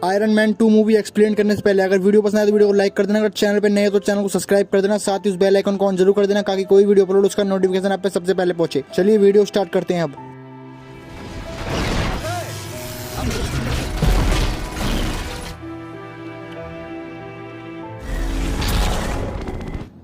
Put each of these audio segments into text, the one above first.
Iron man 2 movie explain करने से पहले अगर वीडियो पसंद आए तो वीडियो को लाइक कर देना, अगर चैनल पे नए हो तो चैनल को सब्सक्राइब कर देना, साथ ही उस बेल आइकन को ऑन जरूर कर देना ताकि कोई वीडियो अपलोड उसका नोटिफिकेशन आप पे सबसे पहले पहुंचे। चलिए वीडियो स्टार्ट करते हैं अब।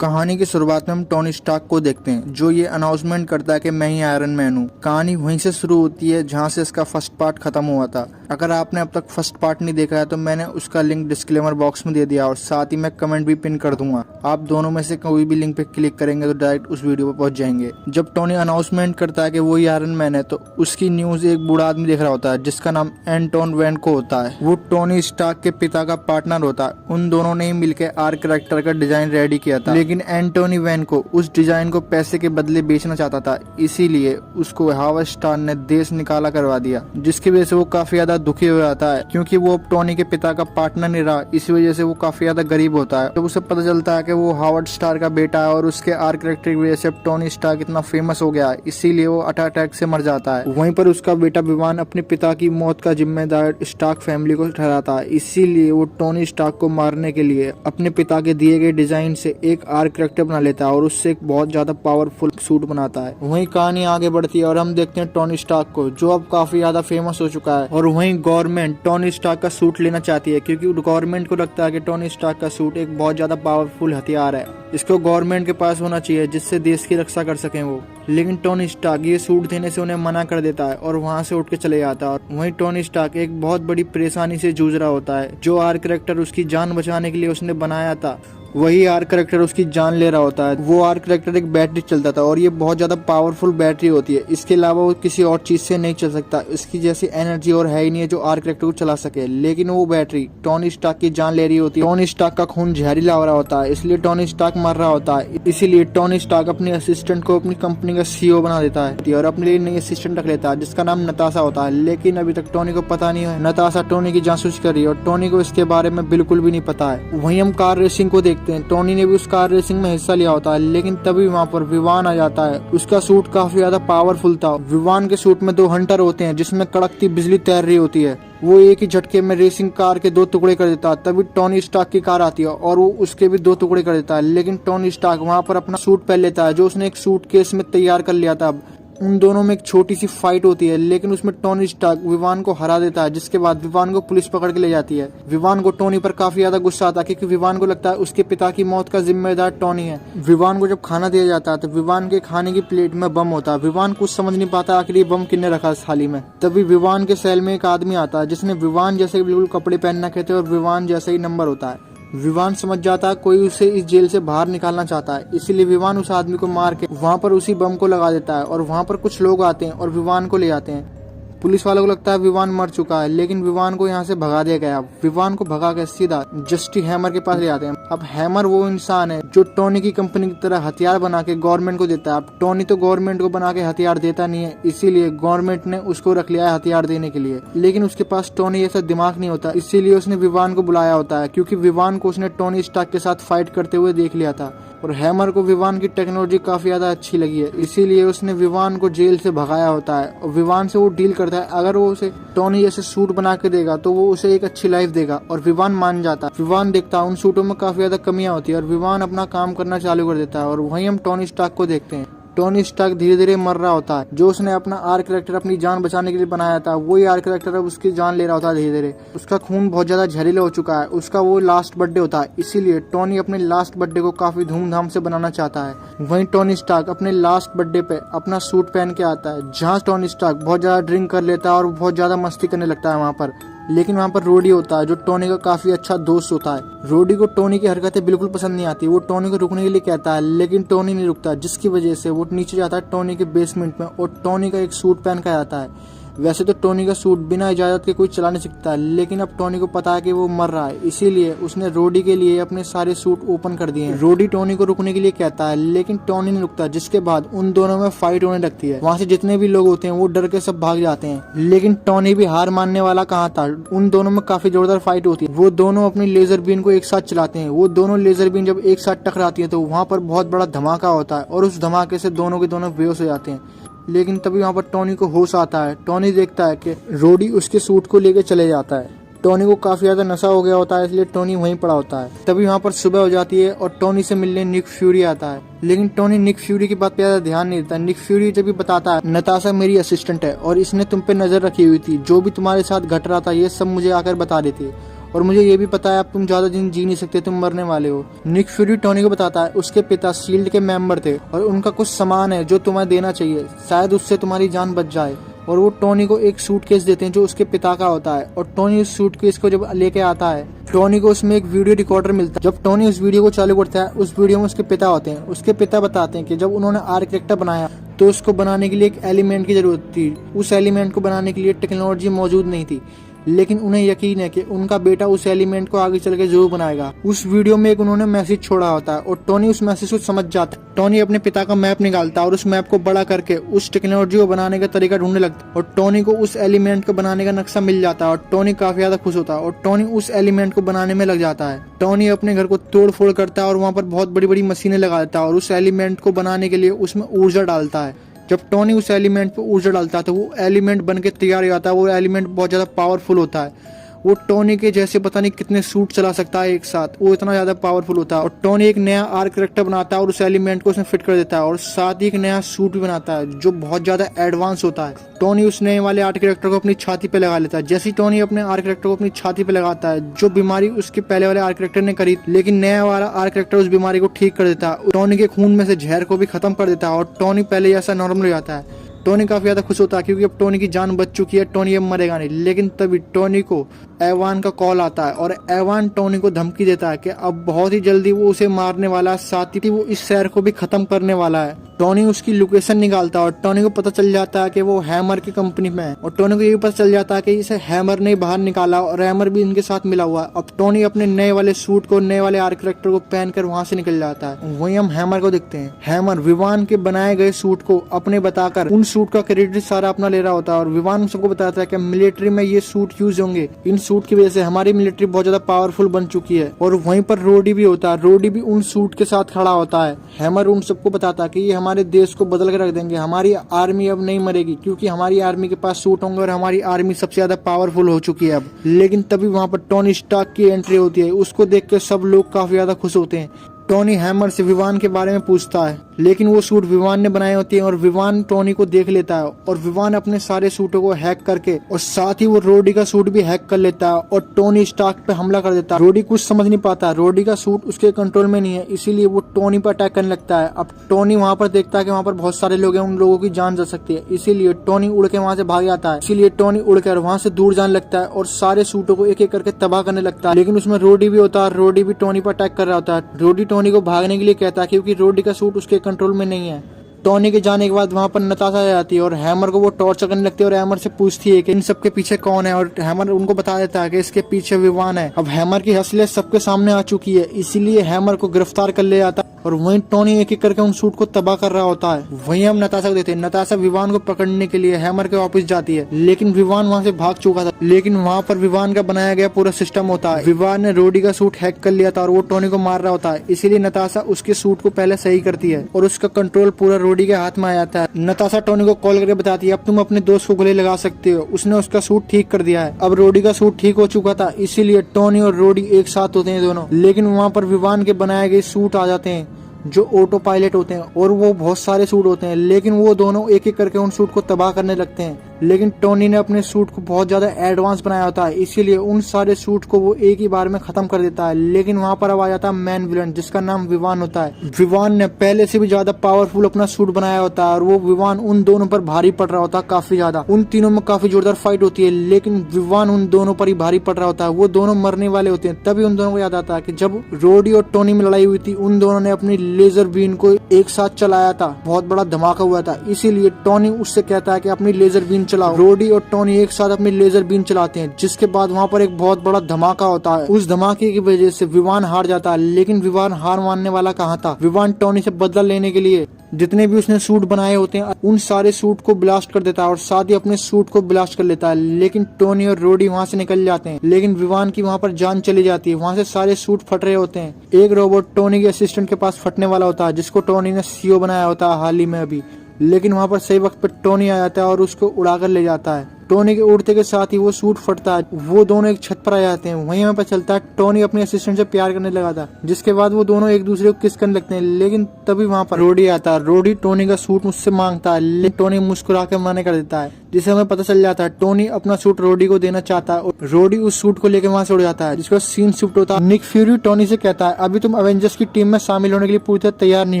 कहानी की शुरुआत में हम टोनी स्टार्क को देखते हैं जो ये अनाउंसमेंट करता है कि मैं ही आयरन मैन हूँ। कहानी वहीं से शुरू होती है जहाँ से इसका फर्स्ट पार्ट खत्म हुआ था। अगर आपने अब तक फर्स्ट पार्ट नहीं देखा है तो मैंने उसका लिंक डिस्क्लेमर बॉक्स में दे दिया और साथ ही मैं कमेंट भी पिन कर दूंगा। आप दोनों में से कोई भी लिंक पे क्लिक करेंगे तो डायरेक्ट उस वीडियो पर पहुंच जाएंगे। जब टोनी अनाउंसमेंट करता है कि वो ही आयरन मैन है तो उसकी न्यूज एक बूढ़ा आदमी देख रहा होता है जिसका नाम एंटोन वैनको होता है। वो टोनी स्टार्क के पिता का पार्टनर होता है। उन दोनों ने ही मिलकर आर्क कैरेक्टर का डिजाइन रेडी किया था, लेकिन एंटोनी वैनको उस डिजाइन को पैसे के बदले बेचना चाहता था, इसीलिए उसको हावर्ड स्टार ने देश निकाला करवा दिया, जिसकी वजह से वो काफी ज्यादा दुखी हो जाता है क्योंकि वो अब टोनी के पिता का पार्टनर नहीं रहा। इसी वजह से वो काफी ज्यादा गरीब होता है। जब उसे पता चलता है कि वो हावर्ड स्टार का बेटा है और उसके आर्क कैरेक्टर की वजह से अब टोनी स्टार्क इतना फेमस हो गया है, इसीलिए वो अटैक से मर जाता है। वहीं पर उसका बेटा विवान अपने पिता की मौत का जिम्मेदार स्टार्क फैमिली को ठहराता है, इसीलिए वो टोनी स्टार्क को मारने के लिए अपने पिता के दिए गए डिजाइन से एक आर्क कैरेक्टर बना लेता है और उससे एक बहुत ज्यादा पावरफुल सूट बनाता है। वहीं कहानी आगे बढ़ती है और हम देखते हैं टोनी स्टार्क को जो अब काफी ज्यादा फेमस हो चुका है। और वहीं गवर्नमेंट टोनी स्टार्क का सूट लेना चाहती है क्योंकि गवर्नमेंट को लगता है कि टोनी स्टार्क का सूट एक बहुत ज्यादा पावरफुल हथियार है, इसको गवर्नमेंट के पास होना चाहिए जिससे देश की रक्षा कर सकें वो। लेकिन टोनी स्टार्क ये सूट देने से उन्हें मना कर देता है और वहां से उठ के चले जाता है। और वहीं टोनी स्टार्क एक बहुत बड़ी परेशानी से जूझ रहा होता है। जो आर्क कैरेक्टर उसकी जान बचाने के लिए उसने बनाया था वही आर्क कैरेक्टर उसकी जान ले रहा होता है। वो आर्क कैरेक्टर एक बैटरी चलता था और ये बहुत ज्यादा पावरफुल बैटरी होती है। इसके अलावा वो किसी और चीज से नहीं चल सकता, इसकी जैसी एनर्जी और है ही नहीं है जो आर्क कैरेक्टर को चला सके। लेकिन वो बैटरी टोनी स्टार्क की जान ले रही होती है। टोनी स्टार्क का खून जहरीला हो रहा होता है, इसलिए टोनी स्टार्क मर रहा होता है। इसीलिए टोनी स्टार्क अपने असिस्टेंट को अपनी कंपनी का सीईओ बना देता है और अपने लिए नई असिस्टेंट रख लेता है जिसका नाम नताशा होता है। लेकिन अभी तक टोनी को पता नहीं है नताशा टोनी की जासूसी कर रही है और टोनी को इसके बारे में बिल्कुल भी नहीं पता है। वहीं हम कार रेसिंग को देखते हैं। टोनी ने भी उस कार रेसिंग में हिस्सा लिया होता है, लेकिन तभी वहाँ पर विवान आ जाता है। उसका सूट काफी ज्यादा पावरफुल था। विवान के सूट में 2 हंटर होते हैं जिसमें कड़कती बिजली तैर रही होती है। वो एक ही झटके में रेसिंग कार के 2 टुकड़े कर देता है। तभी टोनी स्टार्क की कार आती है और वो उसके भी 2 टुकड़े कर देता है। लेकिन टोनी स्टार्क वहाँ पर अपना सूट पहन लेता है जो उसने एक सूट केस में तैयार कर लिया था। उन दोनों में एक छोटी सी फाइट होती है, लेकिन उसमें टोनी स्टार्क विवान को हरा देता है, जिसके बाद विवान को पुलिस पकड़ के ले जाती है। विवान को टोनी पर काफी ज्यादा गुस्सा आता है क्योंकि विवान को लगता है उसके पिता की मौत का जिम्मेदार टोनी है। विवान को जब खाना दिया जाता है तो विवान के खाने की प्लेट में बम होता है। विवान कुछ समझ नहीं पाता आखिर ये बम किसने रखा इस थाली में। तभी विवान के सेल में एक आदमी आता है जिसने विवान जैसे बिल्कुल कपड़े पहन रखे थे और विवान जैसे ही नंबर होता है। विवान समझ जाता है कोई उसे इस जेल से बाहर निकालना चाहता है, इसीलिए विवान उस आदमी को मार के वहाँ पर उसी बम को लगा देता है। और वहाँ पर कुछ लोग आते हैं और विवान को ले जाते हैं। पुलिस वालों को लगता है विवान मर चुका है, लेकिन विवान को यहाँ से भगा दिया गया। विवान को भगा के सीधा जस्टी हैमर के पास ले जाते हैं। अब हैमर वो इंसान है जो टोनी की कंपनी की तरह हथियार बना के गवर्नमेंट को देता है। अब टोनी तो गवर्नमेंट को बना के हथियार देता नहीं है, इसीलिए गवर्नमेंट ने उसको रख लिया है हथियार देने के लिए। लेकिन उसके पास टोनी जैसा दिमाग नहीं होता, इसीलिए उसने विवान को बुलाया होता है क्योंकि विवान को उसने टोनी स्टार्क के साथ फाइट करते हुए देख लिया था। और हैमर को विवान की टेक्नोलॉजी काफी ज्यादा अच्छी लगी है, इसीलिए उसने विवान को जेल से भगाया होता है। और विवान से वो डील करता है अगर वो उसे टोनी जैसे सूट बना के देगा तो वो उसे एक अच्छी लाइफ देगा। और विवान मान जाता है। विवान देखता है उन सूटों में काफी ज्यादा कमियां होती है और विवान अपना काम करना चालू कर देता है। और वहीं हम टोनी स्टार्क को देखते हैं। टोनी स्टार्क धीरे धीरे मर रहा होता है। जो उसने अपना आर्क कैरेक्टर अपनी जान बचाने के लिए बनाया था वही आर्क कैरेक्टर अब उसकी जान ले रहा होता है धीरे धीरे। उसका खून बहुत ज्यादा जहरीला हो चुका है। उसका वो लास्ट बर्थडे होता है, इसीलिए टोनी अपने लास्ट बर्थडे को काफी धूमधाम से बनाना चाहता है। वहीं टोनी स्टार्क अपने लास्ट बर्थडे पे अपना सूट पहन के आता है जहाँ टोनी स्टार्क बहुत ज्यादा ड्रिंक कर लेता है और बहुत ज्यादा मस्ती करने लगता है वहाँ पर। लेकिन वहाँ पर रोडी होता है जो टोनी का काफी अच्छा दोस्त होता है। रोडी को टोनी की हरकतें बिल्कुल पसंद नहीं आती। वो टोनी को रुकने के लिए कहता है, लेकिन टोनी नहीं रुकता, जिसकी वजह से वो नीचे जाता है टोनी के बेसमेंट में और टोनी का एक सूट पहन कर आता है। वैसे तो टोनी का सूट बिना इजाजत के कोई चला नहीं सकता, लेकिन अब टोनी को पता है कि वो मर रहा है, इसीलिए उसने रोडी के लिए अपने सारे सूट ओपन कर दिए हैं। रोडी टोनी को रुकने के लिए कहता है, लेकिन टोनी नहीं रुकता, जिसके बाद उन दोनों में फाइट होने लगती है। वहाँ से जितने भी लोग होते हैं वो डर के सब भाग जाते हैं, लेकिन टोनी भी हार मानने वाला कहाँ था। उन दोनों में काफी जोरदार फाइट होती है। वो दोनों अपनी लेजर बीन को एक साथ चलाते हैं। वो दोनों लेजर बीन जब एक साथ टकराती है तो वहाँ पर बहुत बड़ा धमाका होता है और उस धमाके से दोनों के दोनों बेहोश हो जाते हैं। लेकिन तभी वहाँ पर टोनी को होश आता है। टोनी देखता है कि रोडी उसके सूट को लेकर चले जाता है। टोनी को काफी ज्यादा नशा हो गया होता है, इसलिए टोनी वहीं पड़ा होता है। तभी वहाँ पर सुबह हो जाती है और टोनी से मिलने निक फ्यूरी आता है, लेकिन टोनी निक फ्यूरी की बात पे ज्यादा ध्यान नहीं देता। निक फ्यूरी जब भी बताता है नताशा मेरी असिस्टेंट है और इसने तुम पे नजर रखी हुई थी, जो भी तुम्हारे साथ घट रहा था ये सब मुझे आकर बता देती है, और मुझे ये भी पता है अब तुम ज्यादा दिन जी नहीं सकते, तुम मरने वाले हो। निक फ्यूरी टोनी को बताता है उसके पिता शील्ड के मेंबर थे और उनका कुछ सामान है जो तुम्हें देना चाहिए, शायद उससे तुम्हारी जान बच जाए। और वो टोनी को एक सूटकेस देते हैं जो उसके पिता का होता है, और टोनी उस सूटकेस को जब लेके आता है, टोनी को उसमें एक वीडियो रिकॉर्डर मिलता है। जब टोनी उस वीडियो को चालू करता है, उस वीडियो में उसके पिता होते हैं। उसके पिता बताते हैं कि जब उन्होंने आर्क रिएक्टर बनाया तो उसको बनाने के लिए एक एलिमेंट की जरूरत थी। उस एलिमेंट को बनाने के लिए टेक्नोलॉजी मौजूद नहीं थी, लेकिन उन्हें यकीन है कि उनका बेटा उस एलिमेंट को आगे चल के जरूर बनाएगा। उस वीडियो में एक उन्होंने मैसेज छोड़ा होता है और टोनी उस मैसेज को समझ जाता है। टोनी अपने पिता का मैप निकालता है और उस मैप को बड़ा करके उस टेक्नोलॉजी को बनाने का तरीका ढूंढने लगता है, और टोनी को उस एलिमेंट को बनाने का नक्शा मिल जाता है और टोनी काफी ज्यादा खुश होता है और टोनी उस एलिमेंट को बनाने में लग जाता है। टोनी अपने घर को तोड़ फोड़ करता है और वहाँ पर बहुत बड़ी बड़ी मशीनें लगा देता है और उस एलिमेंट को बनाने के लिए उसमें ऊर्जा डालता है। जब टोनी उस एलिमेंट पर ऊर्जा डालता है तो वो एलिमेंट बन के तैयार हो जाता है। वो एलिमेंट बहुत ज्यादा पावरफुल होता है, वो टोनी के जैसे पता नहीं कितने सूट चला सकता है एक साथ, वो इतना ज्यादा पावरफुल होता है। और टोनी एक नया आर्क कैरेक्टर बनाता है और उस एलिमेंट को उसमें फिट कर देता है और साथ ही एक नया सूट भी बनाता है जो बहुत ज्यादा एडवांस होता है। टोनी उस नए वाले आर्क कैरेक्टर को अपनी छाती पे लगा लेता है। जैसे ही टोनी अपने आर्क कैरेक्टर को अपनी छाती पे लगाता है, जो बीमारी उसके पहले वाले आर्क कैरेक्टर ने करी, लेकिन नया वाला आर्क कैरेक्टर उस बीमारी को ठीक कर देता है, टोनी के खून में से जहर को भी खत्म कर देता है और टोनी पहले जैसा नॉर्मल हो जाता है। टोनी काफी ज्यादा खुश होता है क्योंकि अब टोनी की जान बच चुकी है, टोनी अब मरेगा नहीं। लेकिन तभी टोनी को एवान का कॉल आता है और एवान टोनी को धमकी देता है कि अब बहुत ही जल्दी वो उसे मारने वाला है, साथ ही वो इस शहर को भी खत्म करने वाला है। टोनी उसकी लोकेशन निकालता है और टोनी को पता चल जाता है कि वो हैमर की कंपनी में है, और टोनी को ये भी पता चल जाता है कि इसे हैमर ने बाहर निकाला और हैमर भी इनके साथ मिला हुआ है। अब टोनी अपने नए वाले सूट को, नए वाले आर्क कैरेक्टर को पहनकर वहां से निकल जाता है। वहीं हम हैमर को देखते हैं। हैमर विवान के बनाए गए सूट को अपने बताकर उन सूट का क्रेडिट सारा अपना ले रहा होता है और विवान सबको बताता है कि मिलिट्री में ये सूट यूज होंगे, इन सूट की वजह से हमारी मिलिट्री बहुत ज्यादा पावरफुल बन चुकी है। और वहीं पर रोडी भी होता है, रोडी भी उन सूट के साथ खड़ा होता है। हैमर उन सबको बताता है कि ये हमारे देश को बदल के रख देंगे, हमारी आर्मी अब नहीं मरेगी क्योंकि हमारी आर्मी के पास सूट होंगे और हमारी आर्मी सबसे ज्यादा पावरफुल हो चुकी है अब। लेकिन तभी वहाँ पर टोनी स्टार्क की एंट्री होती है। उसको देख के सब लोग काफी ज्यादा खुश होते हैं। टोनी हैमर से विवान के बारे में पूछता है, लेकिन वो सूट विवान ने बनाए होते हैं और विवान टोनी को देख लेता है और विवान अपने सारे सूटों को हैक करके और साथ ही वो रोडी का सूट भी हैक कर लेता है और टोनी स्टार्क पे हमला कर देता है। रोडी कुछ समझ नहीं पाता, रोडी का सूट उसके कंट्रोल में नहीं है, इसीलिए वो टोनी पर अटैक करने लगता है। अब टोनी वहाँ पर देखता है कि वहाँ पर बहुत सारे लोग हैं, उन लोगों की जान जा सकती है, इसीलिए टोनी उड़ के वहाँ से भाग जाता है। इसीलिए टोनी उड़कर वहाँ से दूर जाने लगता है और सारे सूटों को एक एक करके तबाह करने लगता है। लेकिन उसमें रोडी भी होता है, रोडी भी टोनी पर अटैक कर रहा होता है। रोडी टोनी को भागने के लिए कहता है क्योंकि रोडी का सूट उसके कंट्रोल में नहीं है। टोनी के जाने के बाद वहाँ पर नताशा आ जाती है और हैमर को वो टॉर्चर करने लगती है और हैमर से पूछती है कि इन सबके पीछे कौन है, और हैमर उनको बता देता है कि इसके पीछे विवान है। अब हैमर की असलियत सबके सामने आ चुकी है, इसीलिए हैमर को गिरफ्तार कर ले जाता है और वहीं टोनी एक एक करके उन सूट को तबाह कर रहा होता है। वहीं हम नताशा को देते हैं। नताशा विवान को पकड़ने के लिए हैमर के ऑफिस जाती है, लेकिन विवान वहाँ से भाग चुका था। लेकिन वहाँ पर विवान का बनाया गया पूरा सिस्टम होता है। विवान ने रोडी का सूट हैक कर लिया था और वो टोनी को मार रहा होता है, इसीलिए नताशा उसके सूट को पहले सही करती है और उसका कंट्रोल पूरा रोडी के हाथ में आ जाता है। नताशा टोनी को कॉल करके बताती है अब तुम अपने दोस्त को गले लगा सकते हो, उसने उसका सूट ठीक कर दिया है। अब रोडी का सूट ठीक हो चुका था, इसीलिए टोनी और रोडी एक साथ होते हैं दोनों। लेकिन वहाँ पर विवान के बनाए गए सूट आ जाते हैं जो ऑटो पायलट होते हैं और वो बहुत सारे सूट होते हैं, लेकिन वो दोनों एक एक करके उन सूट को तबाह करने लगते हैं। लेकिन टोनी ने अपने सूट को बहुत ज्यादा एडवांस बनाया होता है, इसीलिए उन सारे सूट को वो एक ही बार में खत्म कर देता है। लेकिन वहाँ पर अब आ जाता है मैन विलन जिसका नाम विवान होता है। विवान ने पहले से भी ज्यादा पावरफुल अपना सूट बनाया होता है और वो विवान उन दोनों पर भारी पड़ रहा होता है काफी ज्यादा। उन तीनों में काफी जोरदार फाइट होती है, लेकिन विवान उन दोनों पर ही भारी पड़ रहा होता है, वो दोनों मरने वाले होते हैं। तभी उन दोनों को याद आता है कि जब रोडी और टोनी में लड़ाई हुई थी, उन दोनों ने अपनी लेजर बीन को एक साथ चलाया था, बहुत बड़ा धमाका हुआ था, इसीलिए टोनी उससे कहता है कि अपनी लेजर बीन चलाओ। रोडी और टोनी एक साथ अपनी लेजर बीन चलाते हैं, जिसके बाद वहाँ पर एक बहुत बड़ा धमाका होता है। उस धमाके की वजह से विवान हार जाता है, लेकिन विवान हार मानने वाला कहाँ था। विवान टोनी से बदला लेने के लिए जितने भी उसने सूट बनाए होते हैं उन सारे सूट को ब्लास्ट कर देता है और साथ ही अपने सूट को ब्लास्ट कर लेता है। लेकिन टोनी और रोडी वहाँ से निकल जाते हैं, लेकिन विवान की वहाँ पर जान चली जाती है। वहाँ से सारे सूट फट रहे होते हैं। एक रोबोट टोनी के असिस्टेंट के पास फटने वाला होता है, जिसको टोनी ने सीओ बनाया होता है हाल ही में अभी। लेकिन वहाँ पर सही वक्त पर टोनी आ जाता है और उसको उड़ाकर ले जाता है। टोनी के उड़ते के साथ ही वो सूट फटता है। वो दोनों एक छत पर आ जाते हैं। वहीं हमें पता चलता है टोनी अपने असिस्टेंट से प्यार करने लगा था, जिसके बाद वो दोनों एक दूसरे को किस करने लगते हैं। लेकिन तभी वहाँ पर रोडी आता है। रोडी टोनी का सूट मुझसे मांगता है, लेकिन टोनी मुस्कुरा के मना कर देता है, जिससे हमें पता चल जाता है टोनी अपना सूट रोडी को देना चाहता है और रोडी उस सूट को लेकर वहाँ से उड़ जाता है, जिसका सीन शिफ्ट होता है। निक फ्यूरी टोनी से कहता है अभी तुम अवेंजर्स की टीम में शामिल होने के लिए पूरी तरह तैयार नहीं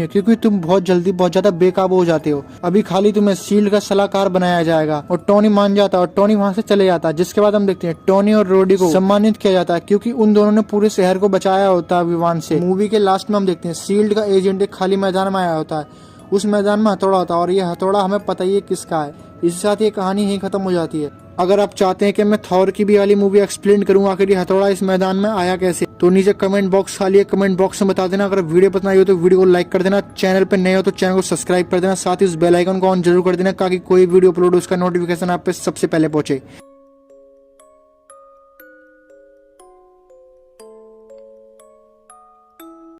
हो, क्योंकि तुम बहुत जल्दी बहुत ज्यादा बेकाबू हो जाते हो। अभी खाली तुम्हें शील्ड का सलाहकार बनाया जाएगा। और टोनी मान जाता है और टोनी वहाँ से चले जाता है। जिसके बाद हम देखते हैं टोनी और रोडी को सम्मानित किया जाता है, क्योंकि उन दोनों ने पूरे शहर को बचाया होता है विमान से। मूवी के लास्ट में हम देखते हैं शील्ड का एजेंट एक खाली मैदान में आया होता है। उस मैदान में हथौड़ा होता है और ये हथौड़ा हमें पता ही है किसका है। इसके साथ ये कहानी यहीं खत्म हो जाती है। अगर आप चाहते हैं कि मैं थॉर की भी वाली मूवी एक्सप्लेन करूँ आखिर ये हथौड़ा इस मैदान में आया कैसे, तो नीचे कमेंट बॉक्स खाली है, कमेंट बॉक्स में बता देना। अगर वीडियो पसंद आई हो तो वीडियो को लाइक कर देना, चैनल पर नए हो तो चैनल को सब्सक्राइब कर देना, साथ ही उस बेल आइकन को ऑन जरूर कर देना ताकि कोई वीडियो अपलोड हो उसका नोटिफिकेशन आप पे सबसे पहले पहुंचे।